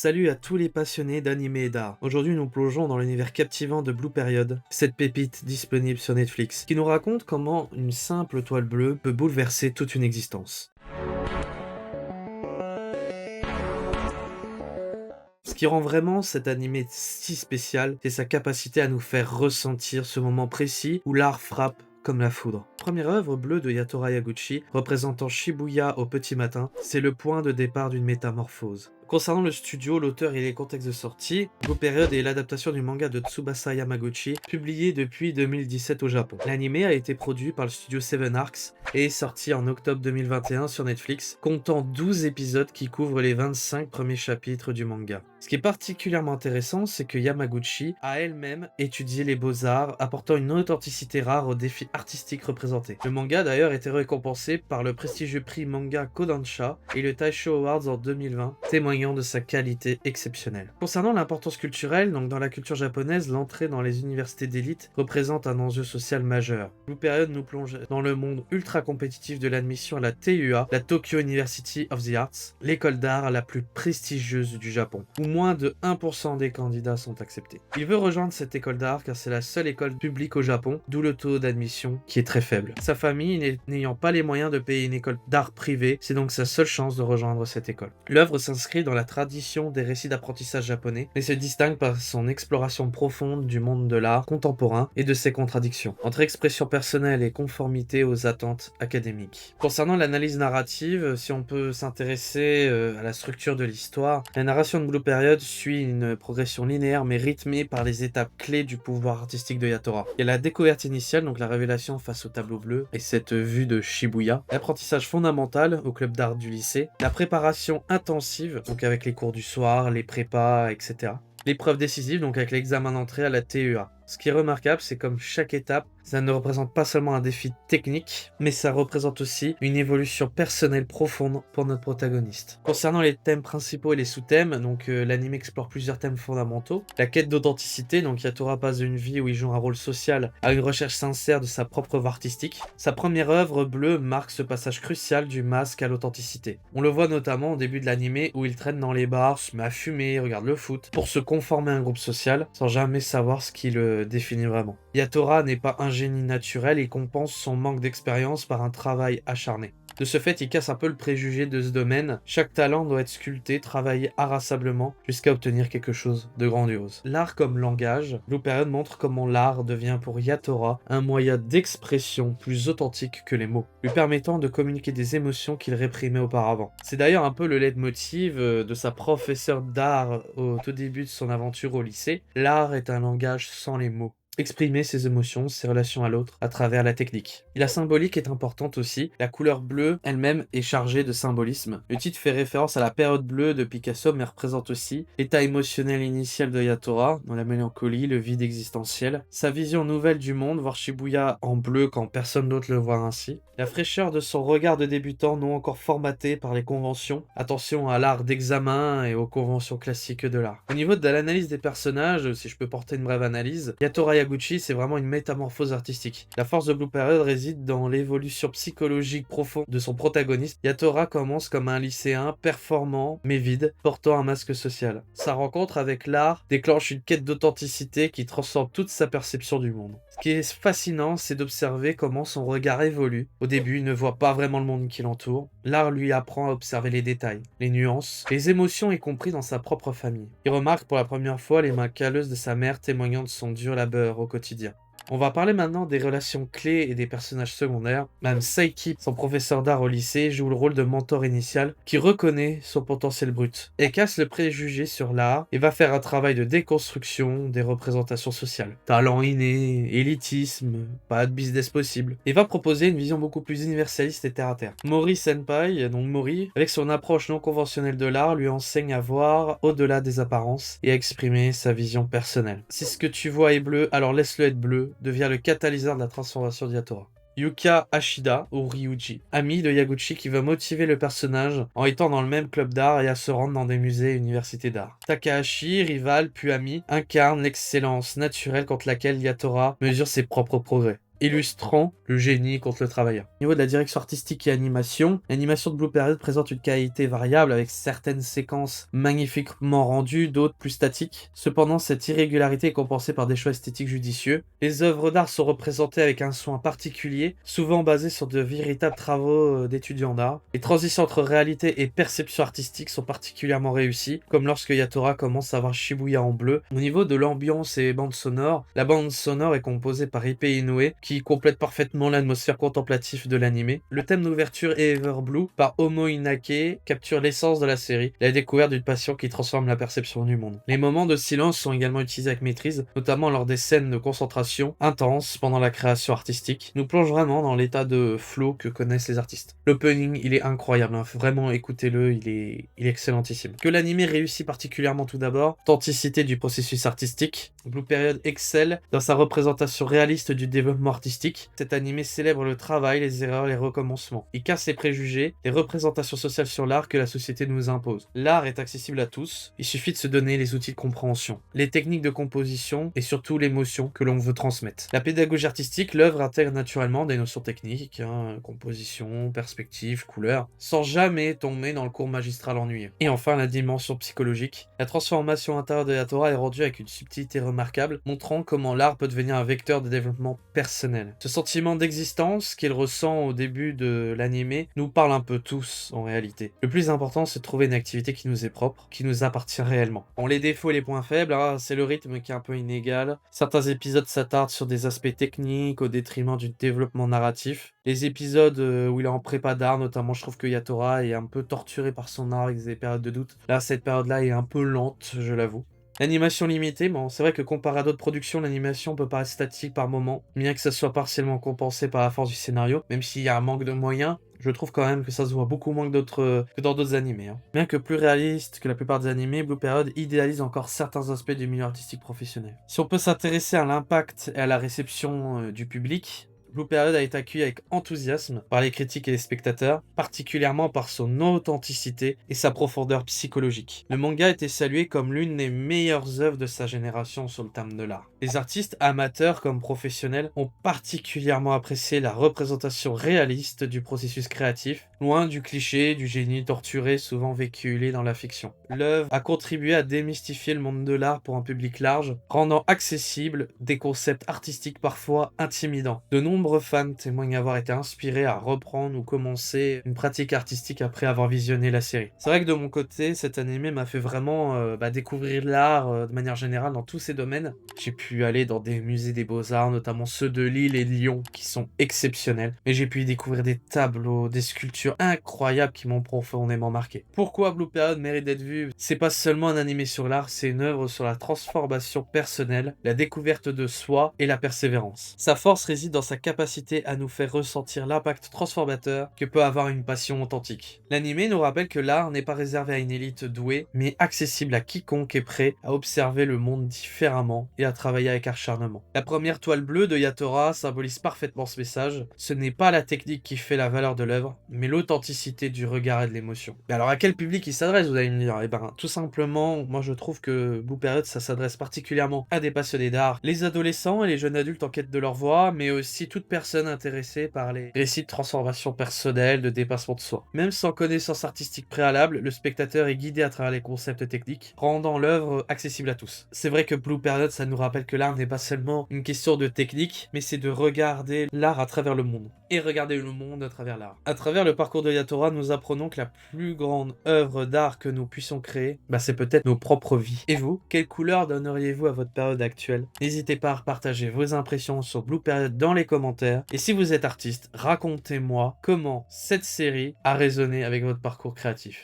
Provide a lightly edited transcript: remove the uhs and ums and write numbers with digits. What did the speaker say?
Salut à tous les passionnés d'anime et d'art. Aujourd'hui, nous plongeons dans l'univers captivant de Blue Period, cette pépite disponible sur Netflix, qui nous raconte comment une simple toile bleue peut bouleverser toute une existence. Ce qui rend vraiment cet animé si spécial, c'est sa capacité à nous faire ressentir ce moment précis où l'art frappe comme la foudre. Première œuvre bleue de Yatora Yaguchi, représentant Shibuya au petit matin, c'est le point de départ d'une métamorphose. Concernant le studio, l'auteur et les contextes de sortie, Blue Period est l'adaptation du manga de Tsubasa Yamaguchi, publié depuis 2017 au Japon. L'anime a été produit par le studio Seven Arcs et est sorti en octobre 2021 sur Netflix, comptant 12 épisodes qui couvrent les 25 premiers chapitres du manga. Ce qui est particulièrement intéressant, c'est que Yamaguchi a elle-même étudié les beaux-arts, apportant une authenticité rare aux défis artistiques représentés. Le manga d'ailleurs a été récompensé par le prestigieux prix Manga Kodansha et le Taisho Awards en 2020, témoignant de sa qualité exceptionnelle. Concernant l'importance culturelle, donc dans la culture japonaise, l'entrée dans les universités d'élite représente un enjeu social majeur. Blue Period nous plonge dans le monde ultra compétitif de l'admission à la TUA, la Tokyo University of the Arts, l'école d'art la plus prestigieuse du Japon, où moins de 1% des candidats sont acceptés. Il veut rejoindre cette école d'art car c'est la seule école publique au Japon, d'où le taux d'admission qui est très faible. Sa famille n'ayant pas les moyens de payer une école d'art privée, c'est donc sa seule chance de rejoindre cette école. L'œuvre s'inscrit dans la tradition des récits d'apprentissage japonais, mais se distingue par son exploration profonde du monde de l'art contemporain et de ses contradictions, entre expression personnelle et conformité aux attentes académiques. Concernant l'analyse narrative, si on peut s'intéresser à la structure de l'histoire, la narration de Blue Period suit une progression linéaire mais rythmée par les étapes clés du pouvoir artistique de Yatora. Il y a la découverte initiale, donc la révélation face au tableau bleu et cette vue de Shibuya, l'apprentissage fondamental au club d'art du lycée, la préparation intensive, donc avec les cours du soir, les prépas, etc. L'épreuve décisive, donc avec l'examen d'entrée à la TUA. Ce qui est remarquable, c'est comme chaque étape, ça ne représente pas seulement un défi technique, mais ça représente aussi une évolution personnelle profonde pour notre protagoniste. Concernant les thèmes principaux et les sous-thèmes, donc l'anime explore plusieurs thèmes fondamentaux. La quête d'authenticité, donc Yatora passe d'une vie où il joue un rôle social à une recherche sincère de sa propre voie artistique. Sa première œuvre bleue marque ce passage crucial du masque à l'authenticité. On le voit notamment au début de l'anime où il traîne dans les bars, se met à fumer, regarde le foot, pour se conformer à un groupe social, sans jamais savoir ce qui le définit vraiment. Yatora n'est pas un génie naturel et compense son manque d'expérience par un travail acharné. De ce fait, il casse un peu le préjugé de ce domaine. Chaque talent doit être sculpté, travaillé inlassablement jusqu'à obtenir quelque chose de grandiose. L'art comme langage, Blue Period montre comment l'art devient pour Yatora un moyen d'expression plus authentique que les mots, lui permettant de communiquer des émotions qu'il réprimait auparavant. C'est d'ailleurs un peu le leitmotiv de sa professeure d'art au tout début de son aventure au lycée. L'art est un langage sans les mots. Exprimer ses émotions, ses relations à l'autre à travers la technique. Et la symbolique est importante aussi. La couleur bleue elle-même est chargée de symbolisme. Le titre fait référence à la période bleue de Picasso, mais représente aussi l'état émotionnel initial de Yatora, dans la mélancolie, le vide existentiel, sa vision nouvelle du monde, voir Shibuya en bleu quand personne d'autre le voit ainsi, la fraîcheur de son regard de débutant non encore formaté par les conventions, attention à l'art d'examen et aux conventions classiques de l'art. Au niveau de l'analyse des personnages, si je peux porter une brève analyse, Yatora Yaguchi, c'est vraiment une métamorphose artistique. La force de Blue Period réside dans l'évolution psychologique profonde de son protagoniste. Yatora commence comme un lycéen performant mais vide, portant un masque social. Sa rencontre avec l'art déclenche une quête d'authenticité qui transforme toute sa perception du monde. Ce qui est fascinant, c'est d'observer comment son regard évolue. Au début, il ne voit pas vraiment le monde qui l'entoure. L'art lui apprend à observer les détails, les nuances, les émotions y compris dans sa propre famille. Il remarque pour la première fois les mains calleuses de sa mère témoignant de son dur labeur au quotidien. On va parler maintenant des relations clés et des personnages secondaires. Même Saiki, son professeur d'art au lycée, joue le rôle de mentor initial qui reconnaît son potentiel brut et casse le préjugé sur l'art et va faire un travail de déconstruction des représentations sociales. Talent inné, élitisme, pas de business possible. Et va proposer une vision beaucoup plus universaliste et terre à terre. Mori Senpai, donc Mori, avec son approche non conventionnelle de l'art, lui enseigne à voir au-delà des apparences et à exprimer sa vision personnelle. Si ce que tu vois est bleu, alors laisse-le être bleu, devient le catalyseur de la transformation de Yatora. Yuka Ashida, ou Ryuji, ami de Yaguchi qui va motiver le personnage en étant dans le même club d'art et à se rendre dans des musées et universités d'art. Takahashi, rival puis ami, incarne l'excellence naturelle contre laquelle Yatora mesure ses propres progrès. illustrant le génie contre le travailleur. Au niveau de la direction artistique et animation, l'animation de Blue Period présente une qualité variable avec certaines séquences magnifiquement rendues, d'autres plus statiques. Cependant, cette irrégularité est compensée par des choix esthétiques judicieux. Les œuvres d'art sont représentées avec un soin particulier, souvent basé sur de véritables travaux d'étudiants d'art. Les transitions entre réalité et perception artistique sont particulièrement réussies, comme lorsque Yatora commence à voir Shibuya en bleu. Au niveau de l'ambiance et bande sonore, la bande sonore est composée par Ippei Inoue, qui complète parfaitement l'atmosphère contemplative de l'anime. Le thème d'ouverture Everblue par Homo Inake capture l'essence de la série, la découverte d'une passion qui transforme la perception du monde. Les moments de silence sont également utilisés avec maîtrise, notamment lors des scènes de concentration intenses pendant la création artistique. Nous plonge vraiment dans l'état de flow que connaissent les artistes. L'opening, il est incroyable, hein. Vraiment écoutez-le, il est excellentissime. Que l'anime réussit particulièrement tout d'abord, authenticité du processus artistique. Blue Period excelle dans sa représentation réaliste du développement artistique. Cet animé célèbre le travail, les erreurs, les recommencements. Il casse les préjugés, les représentations sociales sur l'art que la société nous impose. L'art est accessible à tous, il suffit de se donner les outils de compréhension, les techniques de composition et surtout l'émotion que l'on veut transmettre. La pédagogie artistique, l'œuvre intègre naturellement des notions techniques, composition, perspective, couleur, sans jamais tomber dans le cours magistral ennuyeux. Et enfin, la dimension psychologique. La transformation intérieure de Yatora est rendue avec une subtilité remarquable, montrant comment l'art peut devenir un vecteur de développement personnel. Ce sentiment d'existence qu'il ressent au début de l'anime nous parle un peu tous en réalité. Le plus important, c'est de trouver une activité qui nous est propre, qui nous appartient réellement. Bon, les défauts et les points faibles, c'est le rythme qui est un peu inégal. Certains épisodes s'attardent sur des aspects techniques au détriment du développement narratif. Les épisodes où il est en prépa d'art, notamment, je trouve que Yatora est un peu torturé par son art avec des périodes de doute. Là, cette période-là est un peu lente, je l'avoue. L'animation limitée, bon, c'est vrai que comparé à d'autres productions, l'animation peut paraître statique par moments, bien que ça soit partiellement compensé par la force du scénario, même s'il y a un manque de moyens. Je trouve quand même que ça se voit beaucoup moins que dans d'autres animés. Bien que plus réaliste que la plupart des animés, Blue Period idéalise encore certains aspects du milieu artistique professionnel. Si on peut s'intéresser à l'impact et à la réception du public, Blue Period a été accueilli avec enthousiasme par les critiques et les spectateurs, particulièrement par son authenticité et sa profondeur psychologique. Le manga a été salué comme l'une des meilleures œuvres de sa génération sur le thème de l'art. Les artistes, amateurs comme professionnels, ont particulièrement apprécié la représentation réaliste du processus créatif, loin du cliché du génie torturé souvent véhiculé dans la fiction. L'œuvre a contribué à démystifier le monde de l'art pour un public large, rendant accessibles des concepts artistiques parfois intimidants. De nombreux fans témoignent avoir été inspirés à reprendre ou commencer une pratique artistique après avoir visionné la série. C'est vrai que de mon côté, cet animé m'a fait vraiment découvrir l'art de manière générale dans tous ses domaines. J'ai pu aller dans des musées des beaux-arts, notamment ceux de Lille et de Lyon, qui sont exceptionnels. Mais j'ai pu y découvrir des tableaux, des sculptures incroyables qui m'ont profondément marqué. Pourquoi Blue Period mérite d'être vu? C'est pas seulement un animé sur l'art, c'est une œuvre sur la transformation personnelle, la découverte de soi et la persévérance. Sa force réside dans sa capacité à nous faire ressentir l'impact transformateur que peut avoir une passion authentique. L'anime nous rappelle que l'art n'est pas réservé à une élite douée, mais accessible à quiconque est prêt à observer le monde différemment et à travailler avec acharnement. La première toile bleue de Yatora symbolise parfaitement ce message. Ce n'est pas la technique qui fait la valeur de l'œuvre, mais l'authenticité du regard et de l'émotion. Mais alors à quel public il s'adresse, vous allez me dire? Eh ben, tout simplement, moi je trouve que Blue Period, ça s'adresse particulièrement à des passionnés d'art, les adolescents et les jeunes adultes en quête de leur voix, mais aussi toute personne intéressée par les récits de transformation personnelle, de dépassement de soi. Même sans connaissance artistique préalable, le spectateur est guidé à travers les concepts techniques, rendant l'œuvre accessible à tous. C'est vrai que Blue Period, ça nous rappelle que l'art n'est pas seulement une question de technique, mais c'est de regarder l'art à travers le monde. Et regarder le monde à travers l'art. À travers le parcours de Yatora, nous apprenons que la plus grande œuvre d'art que nous puissions créer, c'est peut-être nos propres vies. Et vous, quelle couleur donneriez-vous à votre période actuelle? N'hésitez pas à partager vos impressions sur Blue Period dans les commentaires. Et si vous êtes artiste, racontez-moi comment cette série a résonné avec votre parcours créatif.